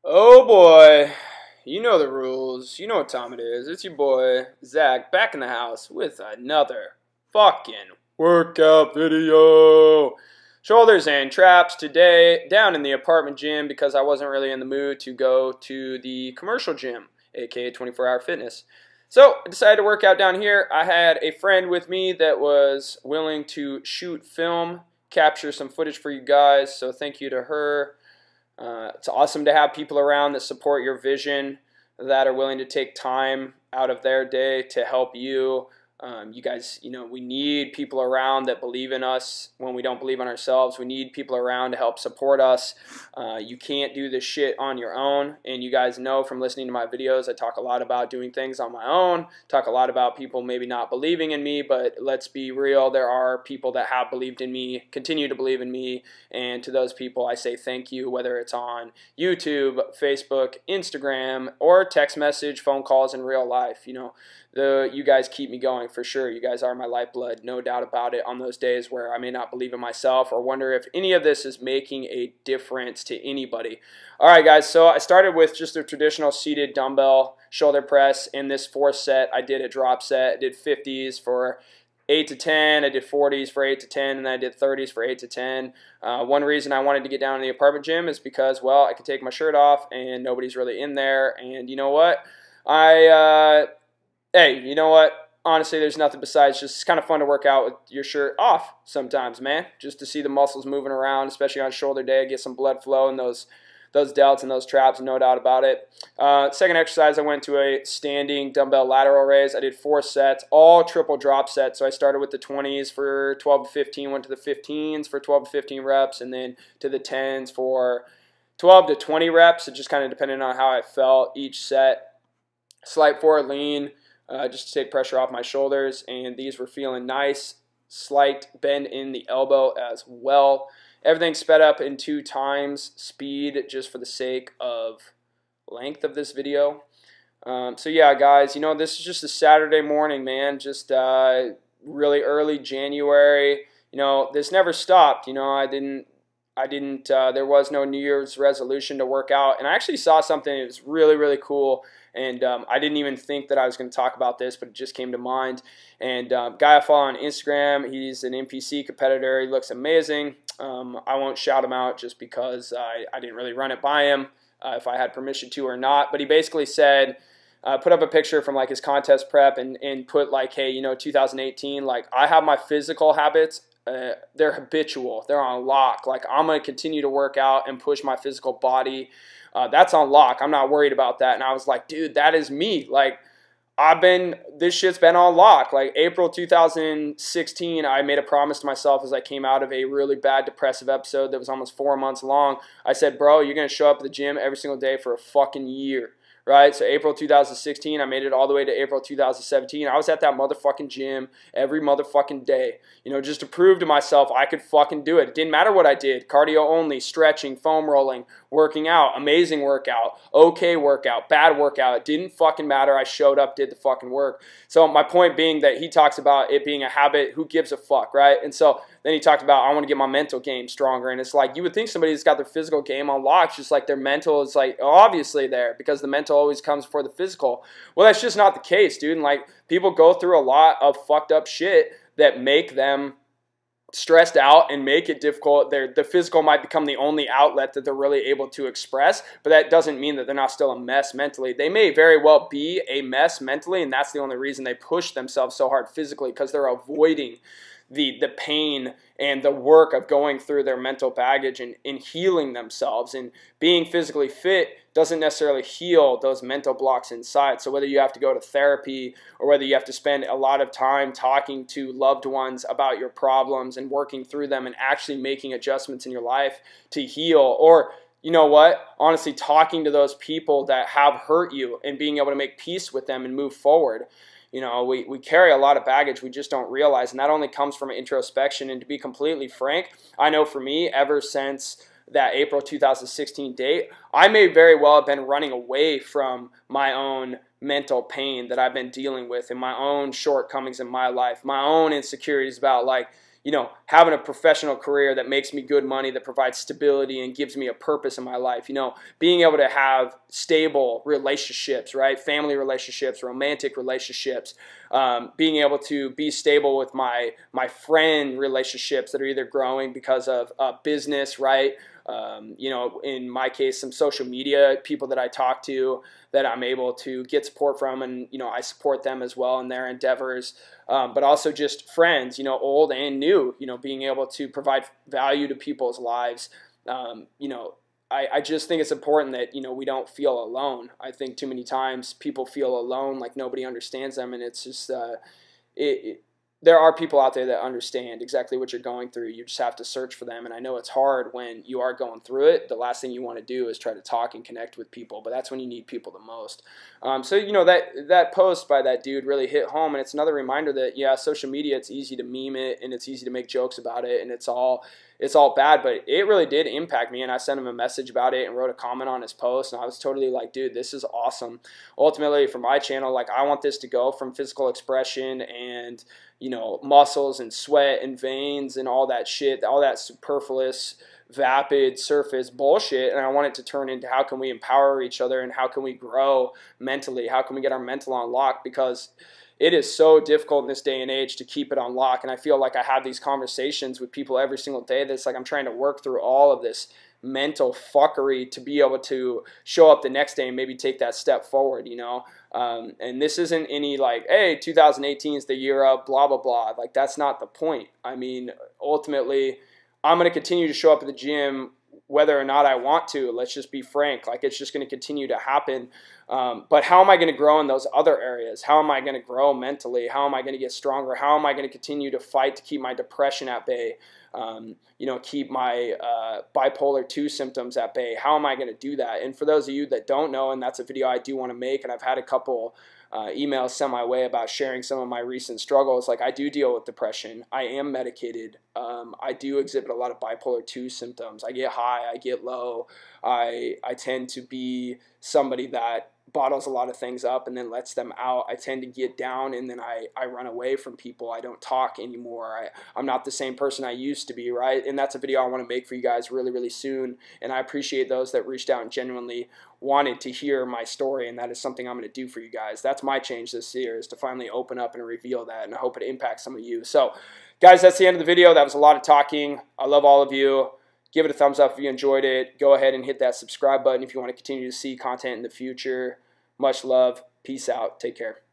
Oh boy, you know the rules. You know what time it is. It's your boy, Zach, back in the house with another fucking workout video. Shoulders and traps today down in the apartment gym because I wasn't really in the mood to go to the commercial gym, aka 24-hour fitness. So I decided to work out down here. I had a friend with me that was willing to shoot film, capture some footage for you guys, so thank you to her. It's awesome to have people around that support your vision, that are willing to take time out of their day to help you. You guys, we need people around that believe in us when we don't believe in ourselves. We need people around to help support us. You can't do this shit on your own. And you guys know from listening to my videos, I talk a lot about doing things on my own, talk a lot about people maybe not believing in me, but let's be real. There are people that have believed in me, continue to believe in me. And to those people, I say thank you, whether it's on YouTube, Facebook, Instagram, or text message, phone calls in real life. You guys keep me going for sure. You guys are my lifeblood, no doubt about it, on those days where I may not believe in myself or wonder if any of this is making a difference to anybody. All right, guys, so I started with just a traditional seated dumbbell shoulder press. In this fourth set, I did a drop set. I did 50s for 8 to 10, I did 40s for 8 to 10, and then I did 30s for 8 to 10. One reason I wanted to get down to the apartment gym is because, well, I could take my shirt off and nobody's really in there. And you know what? Hey, you know what? Honestly, there's nothing besides just it's kind of fun to work out with your shirt off sometimes, man. Just to see the muscles moving around, especially on shoulder day, get some blood flow in those delts and those traps, no doubt about it. Second exercise, I went to a standing dumbbell lateral raise. I did 4 sets, all triple drop sets. So I started with the 20s for 12 to 15, went to the 15s for 12 to 15 reps, and then to the 10s for 12 to 20 reps. It just kind of depended on how I felt each set. Slight forward lean. Just to take pressure off my shoulders, and these were feeling nice. Slight bend in the elbow as well. Everything sped up in 2 times speed just for the sake of length of this video. So yeah, guys, this is just a Saturday morning, man. Just really early January. This never stopped. There was no New Year's resolution to work out, and I actually saw something that was really, really cool, and I didn't even think that I was going to talk about this, but it just came to mind. And guy I follow on Instagram, he's an NPC competitor. He looks amazing. I won't shout him out just because I didn't really run it by him if I had permission to or not, but he basically said, put up a picture from like his contest prep and put like, hey, 2018, like I have my physical habits. They're habitual. They're on lock. Like I'm going to continue to work out and push my physical body. That's on lock. I'm not worried about that. And I was like, dude, that is me. Like this shit's been on lock. Like April 2016, I made a promise to myself as I came out of a really bad depressive episode that was almost 4 months long. I said, bro, you're going to show up at the gym every single day for a fucking year. Right? So April 2016, I made it all the way to April 2017. I was at that motherfucking gym every motherfucking day, just to prove to myself I could fucking do it. It didn't matter what I did. Cardio only, stretching, foam rolling, working out, amazing workout, okay workout, bad workout. It didn't fucking matter. I showed up, did the fucking work. So my point being that he talks about it being a habit. Who gives a fuck, right? And so then he talked about I want to get my mental game stronger. And it's like you would think somebody that's got their physical game on lock, just like their mental is like obviously there because the mental always comes before the physical. Well, that's just not the case, dude. And like people go through a lot of fucked up shit that make them stressed out and make it difficult. The physical might become the only outlet that they're really able to express, but that doesn't mean that they're not still a mess mentally. They may very well be a mess mentally, and that's the only reason they push themselves so hard physically, because they're avoiding the pain and the work of going through their mental baggage and healing themselves. And being physically fit doesn't necessarily heal those mental blocks inside. So whether you have to go to therapy or whether you have to spend a lot of time talking to loved ones about your problems and working through them and actually making adjustments in your life to heal, or you know what? Honestly, talking to those people that have hurt you and being able to make peace with them and move forward. We carry a lot of baggage we just don't realize, and that only comes from introspection. And to be completely frank, I know for me, ever since that April 2016 date, I may very well have been running away from my own mental pain that I've been dealing with and my own shortcomings in my life, my own insecurities about like, you know, having a professional career that makes me good money, that provides stability and gives me a purpose in my life. You know, being able to have stable relationships, right? Family relationships, romantic relationships, being able to be stable with my friend relationships that are either growing because of business, right? You know, in my case, some social media people that I talk to that I'm able to get support from, and, you know, I support them as well in their endeavors, but also just friends, you know, old and new, you know, being able to provide value to people's lives. You know, I just think it's important that, you know, we don't feel alone. I think too many times people feel alone, like nobody understands them, and it's just, there are people out there that understand exactly what you're going through. You just have to search for them. And I know it's hard when you are going through it. The last thing you want to do is try to talk and connect with people, but that's when you need people the most. So, you know, that post by that dude really hit home. And it's another reminder that, yeah, social media, it's easy to meme it and it's easy to make jokes about it, and it's all bad, but it really did impact me. And I sent him a message about it and wrote a comment on his post, and I was totally like, dude, this is awesome. Ultimately, for my channel, like, I want this to go from physical expression and, you know, muscles and sweat and veins and all that shit, all that superfluous, vapid surface bullshit, and I want it to turn into how can we empower each other and how can we grow mentally, how can we get our mental on lock, because it is so difficult in this day and age to keep it on lock. And I feel like I have these conversations with people every single day that's like I'm trying to work through all of this mental fuckery to be able to show up the next day and maybe take that step forward, you know. And this isn't any like, hey, 2018 is the year of blah, blah, blah. Like, that's not the point. I mean, ultimately, I'm going to continue to show up at the gym whether or not I want to. Let's just be frank. Like, it's just going to continue to happen. But how am I going to grow in those other areas? How am I going to grow mentally? How am I going to get stronger? How am I going to continue to fight to keep my depression at bay? You know, keep my bipolar 2 symptoms at bay. How am I going to do that? And for those of you that don't know, and that's a video I do want to make, and I've had a couple emails sent my way about sharing some of my recent struggles. Like, I do deal with depression. I am medicated. I do exhibit a lot of bipolar 2 symptoms. I get high. I get low. I tend to be somebody that bottles a lot of things up and then lets them out. I tend to get down and then I run away from people. I don't talk anymore. I'm not the same person I used to be, right? And that's a video I want to make for you guys really, really soon. And I appreciate those that reached out and genuinely wanted to hear my story, and that is something I'm going to do for you guys. That's my change this year, is to finally open up and reveal that, and I hope it impacts some of you. So, guys, that's the end of the video. That was a lot of talking. I love all of you. Give it a thumbs up if you enjoyed it. Go ahead and hit that subscribe button if you want to continue to see content in the future. Much love. Peace out. Take care.